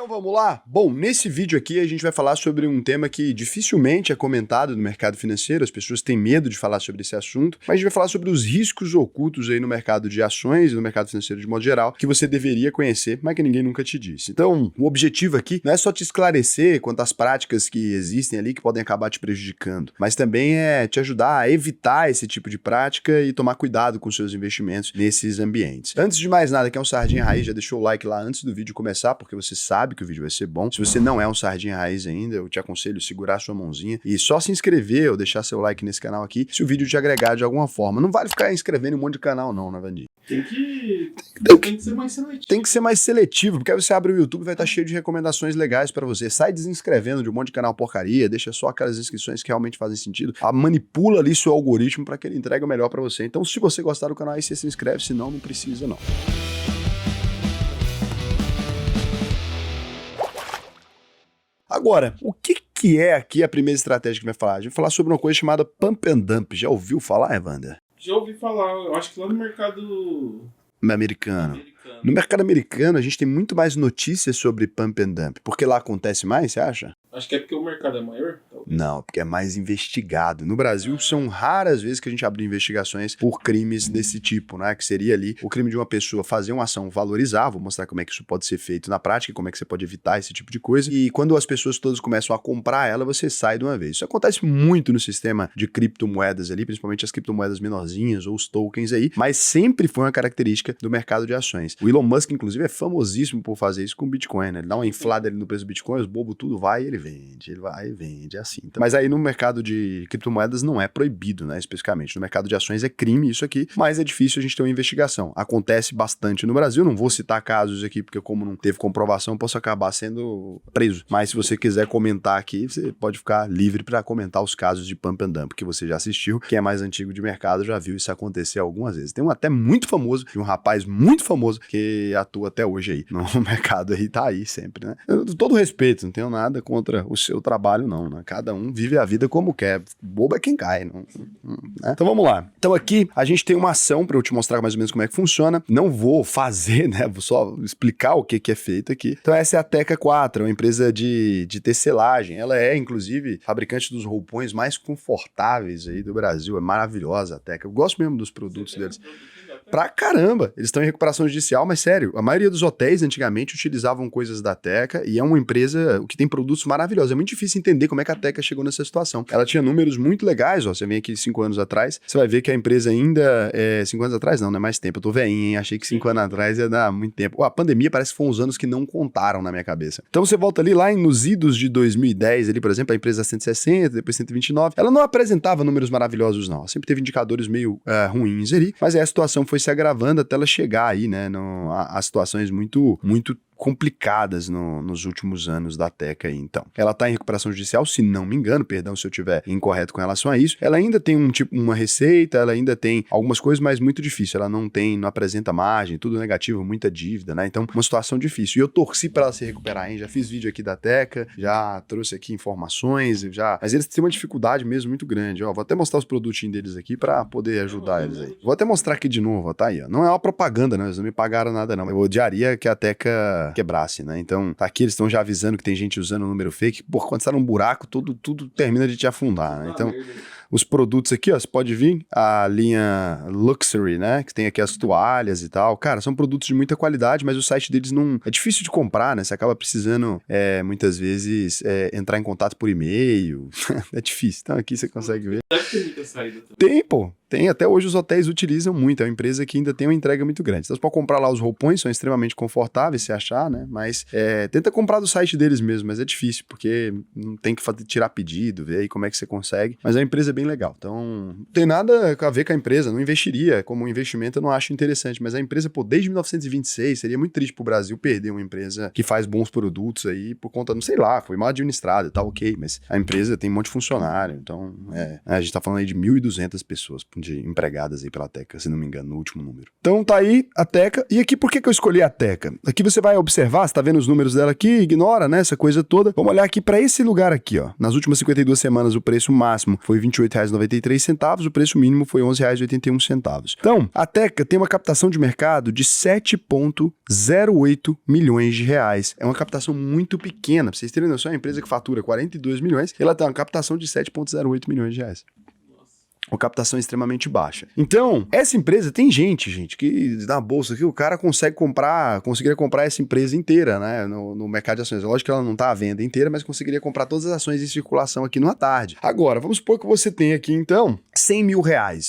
Então vamos lá? Bom, nesse vídeo aqui a gente vai falar sobre um tema que dificilmente é comentado no mercado financeiro, as pessoas têm medo de falar sobre esse assunto, mas a gente vai falar sobre os riscos ocultos aí no mercado de ações e no mercado financeiro de modo geral, que você deveria conhecer, mas que ninguém nunca te disse. Então, o objetivo aqui não é só te esclarecer quanto às práticas que existem ali que podem acabar te prejudicando, mas também é te ajudar a evitar esse tipo de prática e tomar cuidado com seus investimentos nesses ambientes. Antes de mais nada, quem é um Sardinha Raiz, já deixou o like lá antes do vídeo começar, porque você sabe que o vídeo vai ser bom. Se você não é um Sardinha Raiz ainda, eu te aconselho a segurar a sua mãozinha e só se inscrever ou deixar seu like nesse canal aqui, se o vídeo te agregar de alguma forma. Não vale ficar inscrevendo em um monte de canal não, né, Vandir? Tem que ser mais seletivo. Tem que ser mais seletivo, porque aí você abre o YouTube e vai estar cheio de recomendações legais pra você. Sai desinscrevendo de um monte de canal porcaria, deixa só aquelas inscrições que realmente fazem sentido. Manipula ali seu algoritmo pra que ele entregue o melhor pra você. Então, se você gostar do canal, aí você se inscreve, senão não precisa não. Agora, o que é aqui a primeira estratégia que vai falar? A gente vai falar sobre uma coisa chamada Pump and Dump. Já ouviu falar, Evander? Já ouvi falar, eu acho que lá no mercado Americano. No mercado americano, a gente tem muito mais notícias sobre Pump and Dump. Porque lá acontece mais, você acha? Acho que é porque o mercado é maior, talvez. Não, porque é mais investigado. No Brasil, são raras vezes que a gente abre investigações por crimes desse tipo, né? Que seria ali o crime de uma pessoa fazer uma ação valorizar, vou mostrar como é que isso pode ser feito na prática, como é que você pode evitar esse tipo de coisa. E quando as pessoas todas começam a comprar ela, você sai de uma vez. Isso acontece muito no sistema de criptomoedas ali, principalmente as criptomoedas menorzinhas ou os tokens aí, mas sempre foi uma característica do mercado de ações. O Elon Musk, inclusive, é famosíssimo por fazer isso com o Bitcoin, né? Ele dá uma inflada ali no preço do Bitcoin, os bobos tudo vai e ele vende, ele vai e vende, é assim. Então, mas aí no mercado de criptomoedas não é proibido, né, especificamente. No mercado de ações é crime isso aqui, mas é difícil a gente ter uma investigação. Acontece bastante no Brasil, não vou citar casos aqui, porque como não teve comprovação, posso acabar sendo preso. Mas se você quiser comentar aqui, você pode ficar livre para comentar os casos de Pump and Dump que você já assistiu. Quem é mais antigo de mercado já viu isso acontecer algumas vezes. Tem um até muito famoso, de um rapaz muito famoso, que atua até hoje aí no mercado aí, tá aí sempre, né? Todo respeito, não tenho nada contra o seu trabalho não, né? Cada um vive a vida como quer, bobo é quem cai, não, né? Então vamos lá. Então aqui a gente tem uma ação para eu te mostrar mais ou menos como é que funciona, não vou fazer, né? Vou só explicar o que é feito aqui. Então essa é a Teca 4, é uma empresa de tecelagem, ela é inclusive fabricante dos roupões mais confortáveis aí do Brasil, é maravilhosa a Teca, eu gosto mesmo dos produtos deles. Pra caramba, eles estão em recuperação judicial, mas sério, a maioria dos hotéis antigamente utilizavam coisas da Teca e é uma empresa que tem produtos maravilhosos. É muito difícil entender como é que a Teca chegou nessa situação. Ela tinha números muito legais, ó, você vem aqui 5 anos atrás, você vai ver que a empresa ainda, 5 anos atrás não é mais tempo, eu tô velhinho, hein? Achei que 5 anos atrás ia dar muito tempo. A pandemia parece que foram uns anos que não contaram na minha cabeça. Então você volta ali lá nos idos de 2010, ali por exemplo, a empresa 160, depois 129, ela não apresentava números maravilhosos não, ela sempre teve indicadores meio ruins ali, mas aí a situação foi se agravando até ela chegar aí, né, a situações muito complicadas nos últimos anos da Teca aí, então. Ela está em recuperação judicial, se não me engano, perdão se eu estiver incorreto com relação a isso. Ela ainda tem uma receita, ela ainda tem algumas coisas, mas muito difícil. Ela não apresenta margem, tudo negativo, muita dívida, né? Então, uma situação difícil. E eu torci para ela se recuperar, hein? Já fiz vídeo aqui da Teca, já trouxe aqui informações, mas eles têm uma dificuldade mesmo muito grande, ó. Vou até mostrar os produtinhos deles aqui para poder ajudar eles aí. Vou até mostrar aqui de novo, ó, tá aí, ó. Não é uma propaganda, né? Eles não me pagaram nada, não. Eu odiaria que a Teca quebrasse, né? Então, tá aqui, eles estão já avisando que tem gente usando o número fake. Por quando você tá num buraco, tudo termina de te afundar, né? Então, os produtos aqui, ó, você pode vir a linha Luxury, né? Que tem aqui as toalhas e tal. Cara, são produtos de muita qualidade, mas o site deles não... É difícil de comprar, né? Você acaba precisando, muitas vezes, entrar em contato por e-mail. É difícil. Então, aqui você consegue ver. Deve ter muita saída também. Tem, pô. Tem, até hoje os hotéis utilizam muito, é uma empresa que ainda tem uma entrega muito grande. Então você pode comprar lá os roupões, são extremamente confortáveis se achar, né? Mas tenta comprar do site deles mesmo, mas é difícil, porque não tem que tirar pedido, ver aí como é que você consegue. Mas é uma empresa bem legal, então não tem nada a ver com a empresa, não investiria, como um investimento eu não acho interessante, mas a empresa, pô, desde 1926, seria muito triste pro Brasil perder uma empresa que faz bons produtos aí por conta, não sei lá, foi mal administrada, tá ok, mas a empresa tem um monte de funcionário, então a gente tá falando aí de 1.200 pessoas, de empregadas aí pela Teca, se não me engano, no último número. Então tá aí a Teca. E aqui, por que eu escolhi a Teca? Aqui você vai observar, você tá vendo os números dela aqui, ignora, né, essa coisa toda. Vamos olhar aqui para esse lugar aqui, ó. Nas últimas 52 semanas, o preço máximo foi R$ 28,93, o preço mínimo foi R$ 11,81. Então, a Teca tem uma captação de mercado de 7,08 milhões de reais. É uma captação muito pequena. Pra vocês terem noção, é uma empresa que fatura 42 milhões, ela tem uma captação de 7,08 milhões de reais. Uma captação extremamente baixa. Então, essa empresa, tem gente, que na bolsa aqui, o cara conseguiria comprar essa empresa inteira, né, no mercado de ações. Lógico que ela não tá à venda inteira, mas conseguiria comprar todas as ações em circulação aqui numa tarde. Agora, vamos supor que você tem aqui, então, R$100 mil,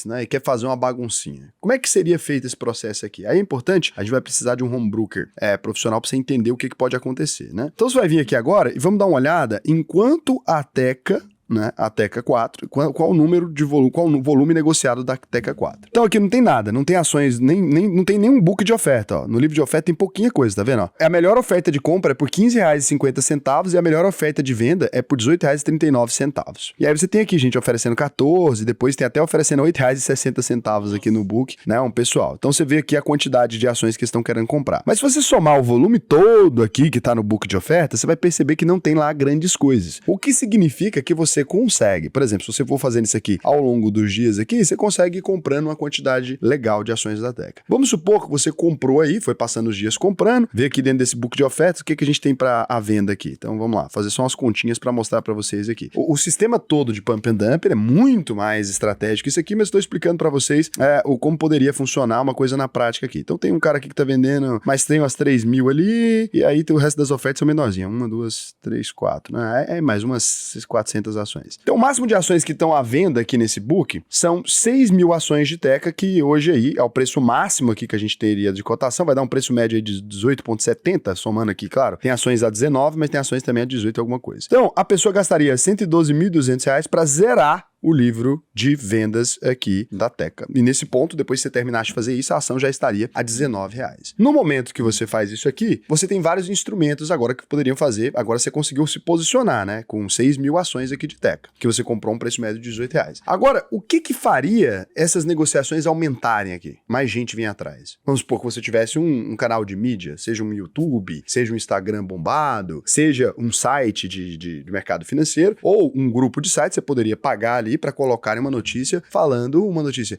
né, e quer fazer uma baguncinha. Como é que seria feito esse processo aqui? Aí é importante, a gente vai precisar de um home broker profissional para você entender o que pode acontecer, né? Então, você vai vir aqui agora e vamos dar uma olhada em quanto a Teca, né, a Teca 4, qual o número de volume, qual o volume negociado da Teca 4. Então aqui não tem nada, não tem ações, não tem nenhum book de oferta, ó. No livro de oferta tem pouquinha coisa, tá vendo? Ó? A melhor oferta de compra é por R$15,50 e a melhor oferta de venda é por R$18,39. E aí você tem aqui gente oferecendo 14, depois tem até oferecendo R$8,60 aqui no book, né, um pessoal. Então você vê aqui a quantidade de ações que estão querendo comprar. Mas se você somar o volume todo aqui que tá no book de oferta, você vai perceber que não tem lá grandes coisas. O que significa que você consegue, por exemplo, se você for fazendo isso aqui ao longo dos dias aqui, você consegue ir comprando uma quantidade legal de ações da Teca. Vamos supor que você comprou aí, foi passando os dias comprando, vê aqui dentro desse book de ofertas o que a gente tem para a venda aqui. Então vamos lá, fazer só umas continhas para mostrar para vocês aqui. O sistema todo de pump and dump é muito mais estratégico isso aqui, mas estou explicando para vocês como poderia funcionar uma coisa na prática aqui. Então tem um cara aqui que tá vendendo, mas tem umas 3 mil ali, e aí o resto das ofertas são menorzinhas, 1, 2, 3, 4, né? É mais umas 400 ações. Então, o máximo de ações que estão à venda aqui nesse book são 6 mil ações de Teca, que hoje aí é o preço máximo aqui que a gente teria de cotação, vai dar um preço médio aí de 18,70, somando aqui, claro. Tem ações a 19, mas tem ações também a 18 alguma coisa. Então, a pessoa gastaria R$112.200 para zerar o livro de vendas aqui da Teca. E nesse ponto, depois que você terminasse de fazer isso, a ação já estaria a R$19. No momento que você faz isso aqui, você tem vários instrumentos agora que poderiam fazer, agora você conseguiu se posicionar, né, com 6 mil ações aqui de Teca, que você comprou um preço médio de R$18. Agora, o que faria essas negociações aumentarem aqui? Mais gente vinha atrás. Vamos supor que você tivesse um canal de mídia, seja um YouTube, seja um Instagram bombado, seja um site de mercado financeiro, ou um grupo de sites, você poderia pagar ali para colocarem uma notícia falando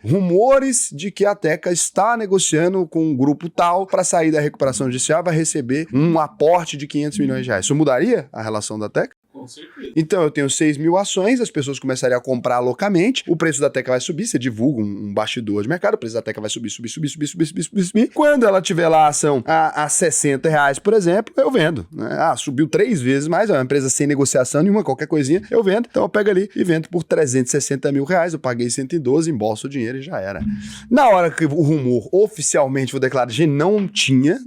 rumores de que a Teca está negociando com um grupo tal para sair da recuperação judicial, vai receber um aporte de R$500 milhões. Isso mudaria a relação da Teca? Com certeza. Então eu tenho 6 mil ações, as pessoas começariam a comprar loucamente, o preço da Teca vai subir, você divulga um bastidor de mercado, o preço da Teca vai subir. Quando ela tiver lá a ação a R$60, por exemplo, eu vendo, né? Subiu 3 vezes mais, é uma empresa sem negociação nenhuma, qualquer coisinha, eu vendo. Então eu pego ali e vendo por R$360 mil, eu paguei 112, embolso o dinheiro e já era. Na hora que o rumor oficialmente foi declarado, não tinha,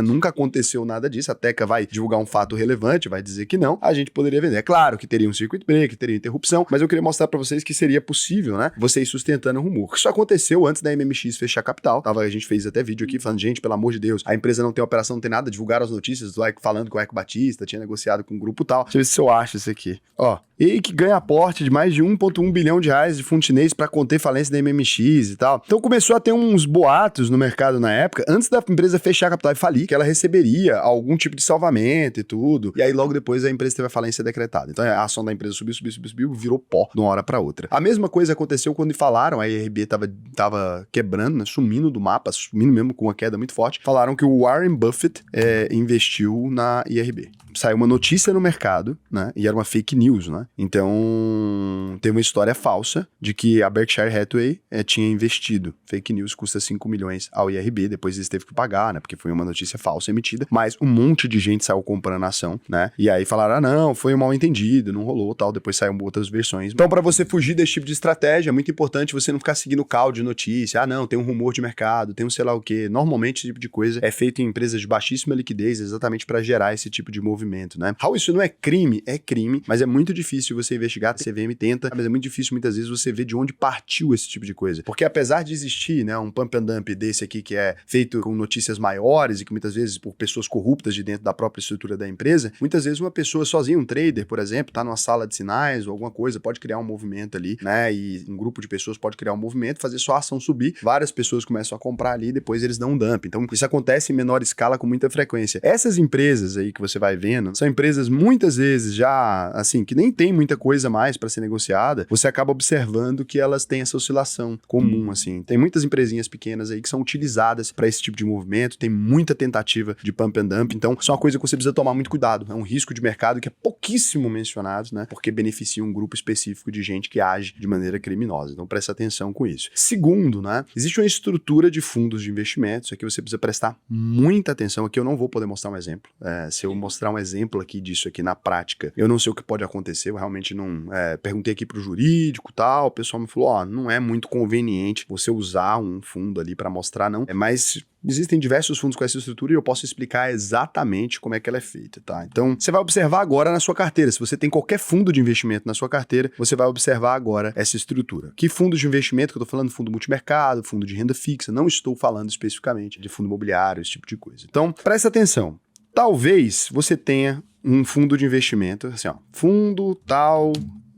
nunca aconteceu nada disso, a Teca vai divulgar um fato relevante, vai dizer que não, a gente poderia vender. É claro que teria um circuit break, teria interrupção, mas eu queria mostrar pra vocês que seria possível, né, você ir sustentando o rumor. Isso aconteceu antes da MMX fechar capital, a gente fez até vídeo aqui falando, gente, pelo amor de Deus, a empresa não tem operação, não tem nada, divulgaram as notícias do Eco, falando que o Eco Batista tinha negociado com um grupo tal. Deixa eu ver se eu acho isso aqui. Ó, e que ganha aporte de mais de 1,1 bilhão de reais de fundo chinês para conter falência da MMX e tal. Então começou a ter uns boatos no mercado na época, antes da empresa fechar a capital e falir, que ela receberia algum tipo de salvamento e tudo. E aí logo depois a empresa teve a falência decretada. Então a ação da empresa subiu, virou pó de uma hora para outra. A mesma coisa aconteceu quando falaram, a IRB tava quebrando, né, sumindo do mapa, sumindo mesmo com uma queda muito forte. Falaram que o Warren Buffett investiu na IRB. Saiu uma notícia no mercado, né? E era uma fake news, né? Então, tem uma história falsa de que a Berkshire Hathaway tinha investido. Fake news custa 5 milhões ao IRB, depois eles teve que pagar, né? Porque foi uma notícia falsa emitida, mas um monte de gente saiu comprando a ação, né? E aí falaram, não, foi um mal entendido, não rolou, tal. Depois saíram outras versões. Então, para você fugir desse tipo de estratégia, é muito importante você não ficar seguindo o call de notícia. Não, tem um rumor de mercado, tem um sei lá o quê. Normalmente, esse tipo de coisa é feito em empresas de baixíssima liquidez, exatamente para gerar esse tipo de movimento. movimento, né? Raul, isso não é crime? É crime, mas é muito difícil você investigar, a CVM tenta, mas é muito difícil muitas vezes você ver de onde partiu esse tipo de coisa. Porque apesar de existir, né, um pump and dump desse aqui que é feito com notícias maiores e que muitas vezes por pessoas corruptas de dentro da própria estrutura da empresa, muitas vezes uma pessoa sozinha, um trader, por exemplo, tá numa sala de sinais ou alguma coisa, pode criar um movimento ali, né, e um grupo de pessoas pode criar um movimento, fazer sua ação subir, várias pessoas começam a comprar ali e depois eles dão um dump. Então isso acontece em menor escala com muita frequência. Essas empresas aí que você vai vendo, são empresas muitas vezes já, assim, que nem tem muita coisa mais para ser negociada, você acaba observando que elas têm essa oscilação comum, assim. Tem muitas empresinhas pequenas aí que são utilizadas para esse tipo de movimento, tem muita tentativa de pump and dump, então isso é uma coisa que você precisa tomar muito cuidado, é um risco de mercado que é pouquíssimo mencionado, né, porque beneficia um grupo específico de gente que age de maneira criminosa, então presta atenção com isso. Segundo, né, existe uma estrutura de fundos de investimentos, aqui você precisa prestar muita atenção, aqui eu não vou poder mostrar um exemplo, se eu mostrar um exemplo aqui disso aqui na prática, eu não sei o que pode acontecer, eu realmente não, perguntei aqui pro jurídico e tal, o pessoal me falou, não é muito conveniente você usar um fundo ali para mostrar, não, mas existem diversos fundos com essa estrutura e eu posso explicar exatamente como é que ela é feita, tá? Então, você vai observar agora na sua carteira. Se você tem qualquer fundo de investimento na sua carteira, você vai observar agora essa estrutura. Que fundos de investimento que eu tô falando? Fundo multimercado, fundo de renda fixa. Não estou falando especificamente de fundo imobiliário, esse tipo de coisa. Então, presta atenção. Talvez você tenha um fundo de investimento, assim, ó, fundo tal,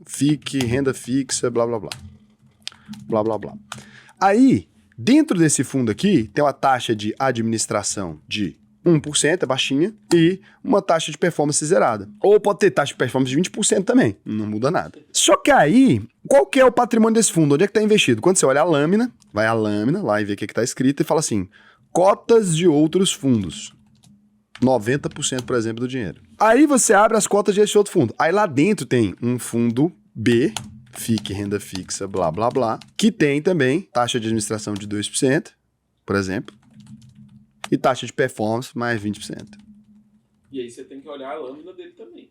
FIC, renda fixa, blá, blá, blá. Blá, blá, blá. Aí, dentro desse fundo aqui, tem uma taxa de administração de 1%, é baixinha, e uma taxa de performance zerada. Ou pode ter taxa de performance de 20% também, não muda nada. Só que aí, qual que é o patrimônio desse fundo? Onde é que está investido? Quando você olha a lâmina, vai a lâmina lá e vê o que está escrito e fala assim, cotas de outros fundos. 90%, por exemplo, do dinheiro. Aí você abre as cotas desse outro fundo. Aí lá dentro tem um fundo B, FIC, renda fixa, blá, blá, blá, que tem também taxa de administração de 2%, por exemplo, e taxa de performance mais 20%. E aí você tem que olhar a lâmina dele também.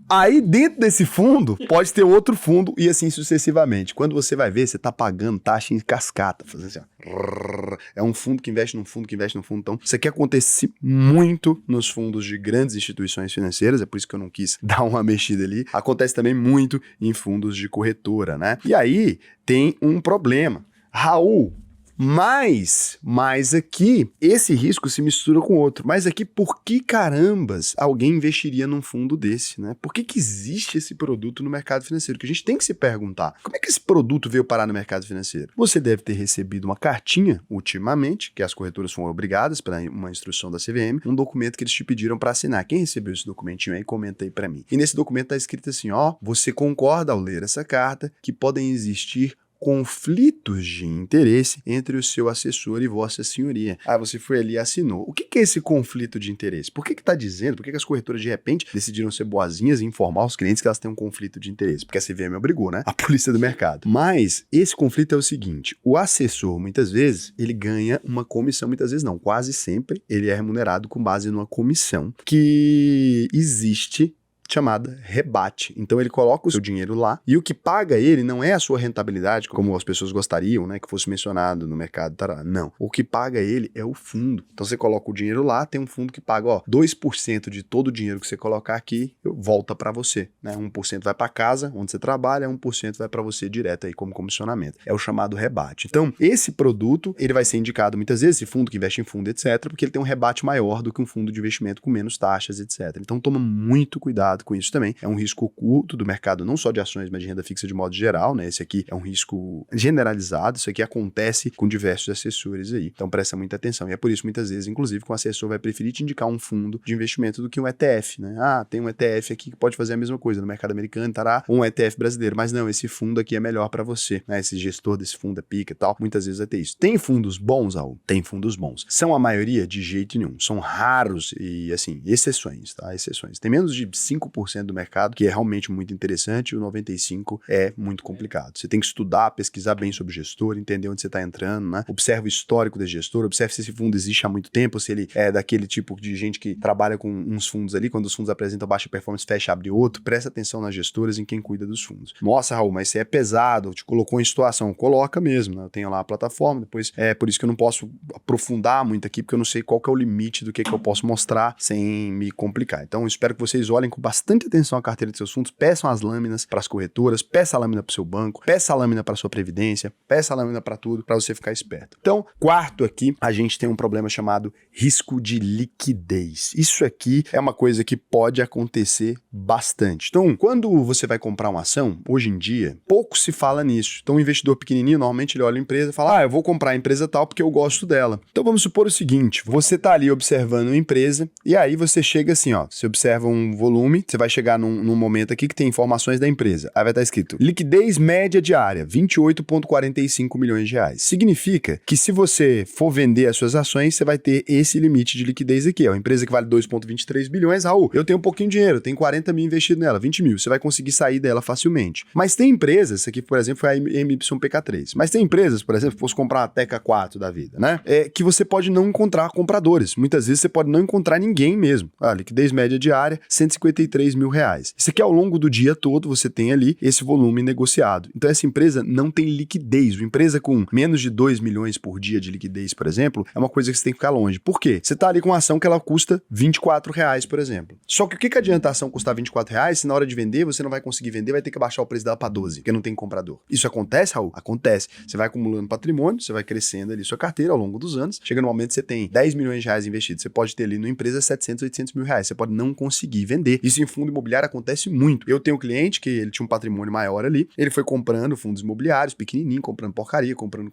Aí dentro desse fundo pode ter outro fundo e assim sucessivamente. Quando você vai ver, você tá pagando taxa em cascata, fazendo assim, ó. É um fundo que investe num fundo que investe num fundo. Então, isso aqui acontece muito nos fundos de grandes instituições financeiras, é por isso que eu não quis dar uma mexida ali. Acontece também muito em fundos de corretora, né? E aí tem um problema. Raul, mas aqui, esse risco se mistura com outro. Mas aqui, por que carambas alguém investiria num fundo desse, né? Por que existe esse produto no mercado financeiro? Que a gente tem que se perguntar, como é que esse produto veio parar no mercado financeiro? Você deve ter recebido uma cartinha, ultimamente, que as corretoras foram obrigadas pela uma instrução da CVM, um documento que eles te pediram para assinar. Quem recebeu esse documentinho aí, comenta aí para mim. E nesse documento tá escrito assim, ó, você concorda ao ler essa carta que podem existir conflitos de interesse entre o seu assessor e vossa senhoria. Ah, você foi ali e assinou. O que é esse conflito de interesse? Por que tá dizendo? Por que as corretoras de repente decidiram ser boazinhas e informar os clientes que elas têm um conflito de interesse? Porque a CVM obrigou, né? A polícia do mercado. Mas esse conflito é o seguinte, o assessor, muitas vezes, ele ganha uma comissão, muitas vezes não, quase sempre ele é remunerado com base numa comissão que existe chamada rebate. Então ele coloca o seu dinheiro lá e o que paga ele não é a sua rentabilidade, como as pessoas gostariam, né, que fosse mencionado no mercado, tará. Não. O que paga ele é o fundo. Então você coloca o dinheiro lá, tem um fundo que paga, ó, 2% de todo o dinheiro que você colocar aqui, volta para você, né? 1% vai para casa, onde você trabalha, 1% vai para você direto aí como comissionamento. É o chamado rebate. Então, esse produto, ele vai ser indicado muitas vezes, esse fundo que investe em fundo, etc, porque ele tem um rebate maior do que um fundo de investimento com menos taxas, etc. Então, toma muito cuidado com isso também. É um risco oculto do mercado, não só de ações, mas de renda fixa de modo geral, né? Esse aqui é um risco generalizado, isso aqui acontece com diversos assessores aí. Então presta muita atenção. E é por isso, muitas vezes, inclusive, que o assessor vai preferir te indicar um fundo de investimento do que um ETF, né? Ah, tem um ETF aqui que pode fazer a mesma coisa no mercado americano, tará, ou um ETF brasileiro. Mas não, esse fundo aqui é melhor para você, né? Esse gestor desse fundo é pica e tal. Muitas vezes vai ter isso. Tem fundos bons, Raul? Tem fundos bons. São a maioria? De jeito nenhum. São raros e, assim, exceções, tá? Exceções. Tem menos de 5% 5% do mercado, que é realmente muito interessante, e o 95% é muito complicado. Você tem que estudar, pesquisar bem sobre o gestor, entender onde você está entrando, né? Observe o histórico desse gestor, observe se esse fundo existe há muito tempo, se ele é daquele tipo de gente que trabalha com uns fundos ali, quando os fundos apresentam baixa performance, fecha, abre outro. Presta atenção nas gestoras, em quem cuida dos fundos. Nossa, Raul, mas você é pesado, te colocou em situação. Coloca mesmo, né? Eu tenho lá a plataforma, depois é por isso que eu não posso aprofundar muito aqui, porque eu não sei qual que é o limite do que eu posso mostrar sem me complicar. Então, eu espero que vocês olhem com bastante atenção a carteira de seus fundos, peçam as lâminas para as corretoras, peça a lâmina para o seu banco, peça a lâmina para a sua previdência, peça a lâmina para tudo, para você ficar esperto. Então, quarto aqui, a gente tem um problema chamado risco de liquidez. Isso aqui é uma coisa que pode acontecer bastante. Então, quando você vai comprar uma ação, hoje em dia, pouco se fala nisso. Então, o investidor pequenininho, normalmente ele olha a empresa e fala, eu vou comprar a empresa tal porque eu gosto dela. Então, vamos supor o seguinte, você tá ali observando uma empresa e aí você chega assim, você observa um volume, você vai chegar num momento aqui que tem informações da empresa. Aí vai estar escrito, liquidez média diária, 28,45 milhões de reais. Significa que se você for vender as suas ações, você vai ter esse limite de liquidez aqui. É uma empresa que vale 2,23 bilhões, Raul, eu tenho um pouquinho de dinheiro, eu tenho 40 mil investido nela, 20 mil, você vai conseguir sair dela facilmente. Mas tem empresas, essa aqui, por exemplo, foi a MYPK3, mas tem empresas, por exemplo, se fosse comprar uma Teca 4 da vida, né? Que você pode não encontrar compradores. Muitas vezes você pode não encontrar ninguém mesmo. Liquidez média diária, 153 mil reais. Isso aqui ao longo do dia todo você tem ali esse volume negociado. Então essa empresa não tem liquidez. Uma empresa com menos de 2 milhões por dia de liquidez, por exemplo, é uma coisa que você tem que ficar longe. Por quê? Você tá ali com uma ação que ela custa 24 reais, por exemplo. Só que o que adianta a ação custar 24 reais se na hora de vender você não vai conseguir vender, vai ter que baixar o preço dela para 12, porque não tem comprador. Isso acontece, Raul? Acontece. Você vai acumulando patrimônio, você vai crescendo ali sua carteira ao longo dos anos, chega no momento que você tem 10 milhões de reais investidos, você pode ter ali numa empresa 700, 800 mil reais, você pode não conseguir vender. Isso em fundo imobiliário acontece muito. Eu tenho um cliente que ele tinha um patrimônio maior ali, ele foi comprando fundos imobiliários, pequenininho, comprando porcaria, comprando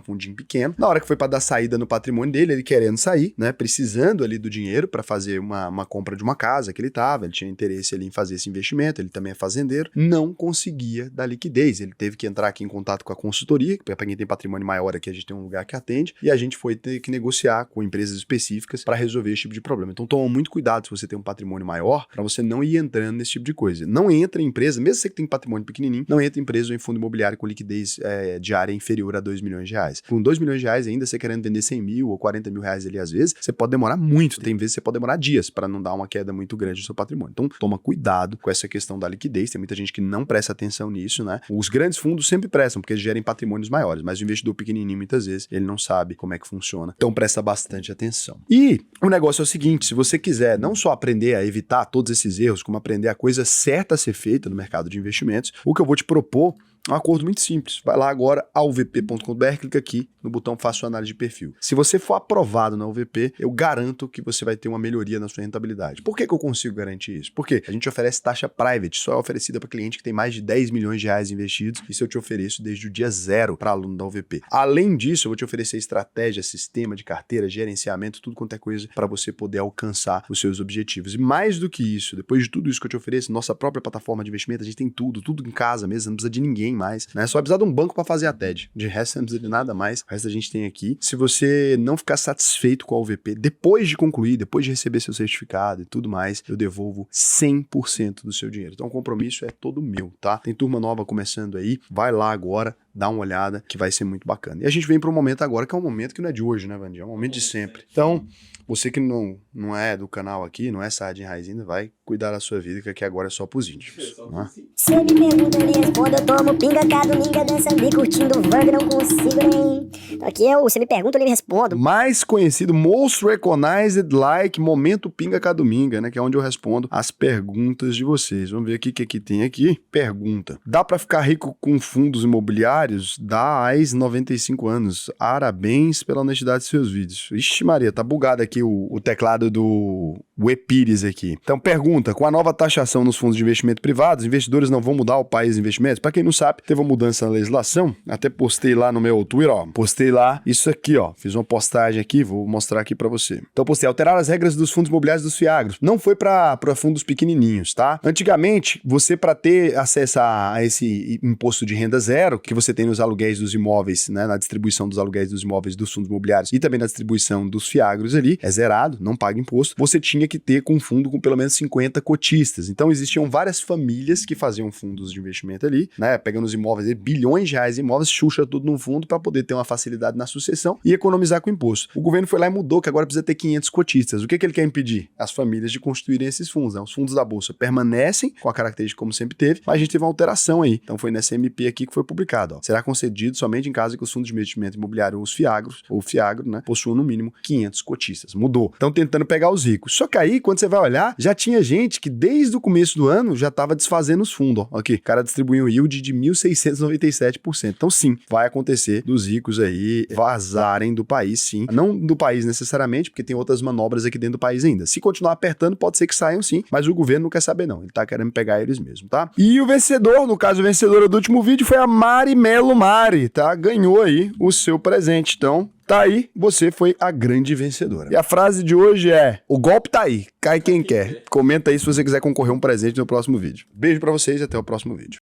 fundinho pequeno. Na hora que foi para dar saída no patrimônio dele, ele querendo sair, né, precisando ali do dinheiro para fazer uma compra de uma casa que ele tinha interesse ali em fazer esse investimento, ele também é fazendeiro, não conseguia dar liquidez. Ele teve que entrar aqui em contato com a consultoria, para quem tem patrimônio maior aqui, a gente tem um lugar que atende, e a gente foi ter que negociar com empresas específicas para resolver esse tipo de problema. Então toma muito cuidado se você tem um patrimônio maior, para você não ir entrando nesse tipo de coisa. Não entra em empresa, mesmo você que tem patrimônio pequenininho, não entra em empresa ou em fundo imobiliário com liquidez diária inferior a 2 milhões de reais. Com 2 milhões de reais ainda, você querendo vender 100 mil ou 40 mil reais ali às vezes, você pode demorar muito. Tem vezes que você pode demorar dias para não dar uma queda muito grande no seu patrimônio. Então toma cuidado com essa questão da liquidez. Tem muita gente que não presta atenção nisso, né? Os grandes fundos sempre prestam, porque eles gerem patrimônios maiores, mas o investidor pequenininho, muitas vezes, ele não sabe como é que funciona. Então presta bastante atenção. E o negócio é o seguinte, se você quiser não só aprender a evitar todos esses erros, como aprender a coisa certa a ser feita no mercado de investimentos, o que eu vou te propor é um acordo muito simples. Vai lá agora, alvp.com.br, clica aqui no botão Faça sua análise de perfil. Se você for aprovado na UVP, eu garanto que você vai ter uma melhoria na sua rentabilidade. Por que eu consigo garantir isso? Porque a gente oferece taxa private, só é oferecida para cliente que tem mais de 10 milhões de reais investidos. Isso eu te ofereço desde o dia 0 para aluno da UVP. Além disso, eu vou te oferecer estratégia, sistema de carteira, gerenciamento, tudo quanto é coisa para você poder alcançar os seus objetivos. E mais do que isso, depois de tudo isso que eu te ofereço, nossa própria plataforma de investimento, a gente tem tudo em casa mesmo, não precisa de ninguém mais, né? Só precisa de um banco para fazer a TED. De resto, não precisa de nada mais. O resto a gente tem aqui. Se você não ficar satisfeito com a UVP, depois de concluir, depois de receber seu certificado e tudo mais, eu devolvo 100% do seu dinheiro. Então o compromisso é todo meu, tá? Tem turma nova começando aí, vai lá agora, dá uma olhada, que vai ser muito bacana. E a gente vem para um momento agora, que é um momento que não é de hoje, né, Vandir? É um momento de sempre. Então, você que não é do canal aqui, não é Sardinha Raiz ainda, vai cuidar da sua vida, que aqui agora é só pros íntimos. Né? Se me pergunta, ele responde, eu tomo pinga, cada domingo dançando e curtindo o Vang, não consigo nem... Então aqui você me pergunta, eu lhe respondo. Mais conhecido, most recognized like Momento Pinga Cadominga, né? Que é onde eu respondo as perguntas de vocês. Vamos ver aqui o que tem aqui. Pergunta. Dá pra ficar rico com fundos imobiliários? Dá AIS 95 anos. Parabéns pela honestidade de seus vídeos. Ixi Maria, tá bugado aqui o teclado do Epires aqui. Então pergunta, com a nova taxação nos fundos de investimento privados, investidores não vão mudar o país de investimentos? Pra quem não sabe, teve uma mudança na legislação. Até postei lá no meu Twitter, ó. Postei lá isso aqui, ó. Fiz uma postagem aqui, vou mostrar aqui pra você. Então postei, alterar as regras dos fundos imobiliários dos FIAGROS. Não foi pra fundos pequenininhos, tá? Antigamente, você pra ter acesso a esse imposto de renda zero, que você você tem nos aluguéis dos imóveis, né, na distribuição dos aluguéis dos imóveis dos fundos imobiliários e também na distribuição dos fiagros ali, é zerado, não paga imposto. Você tinha que ter com um fundo com pelo menos 50 cotistas. Então existiam várias famílias que faziam fundos de investimento ali, né, pegando os imóveis, bilhões de reais em imóveis, xuxa tudo num fundo para poder ter uma facilidade na sucessão e economizar com imposto. O governo foi lá e mudou que agora precisa ter 500 cotistas. O que ele quer impedir? As famílias de constituírem esses fundos, né? Os fundos da Bolsa permanecem com a característica como sempre teve, mas a gente teve uma alteração aí. Então foi nessa MP aqui que foi publicado, ó. Será concedido somente em caso que os fundos de investimento imobiliário ou os fiagros, ou o fiagro, né, possuam no mínimo 500 cotistas. Mudou. Estão tentando pegar os ricos. Só que aí, quando você vai olhar, já tinha gente que desde o começo do ano já estava desfazendo os fundos, ó. Aqui, o cara distribuiu um yield de 1.697%. Então sim, vai acontecer dos ricos aí vazarem do país, sim. Não do país necessariamente, porque tem outras manobras aqui dentro do país ainda. Se continuar apertando, pode ser que saiam sim, mas o governo não quer saber não. Ele tá querendo pegar eles mesmo, tá? E o vencedor, no caso, a vencedora do último vídeo foi a Mari Melo Mari, tá? Ganhou aí o seu presente. Então, tá aí, você foi a grande vencedora. E a frase de hoje é: o golpe tá aí, cai quem quer. Comenta aí se você quiser concorrer a um presente no próximo vídeo. Beijo pra vocês e até o próximo vídeo.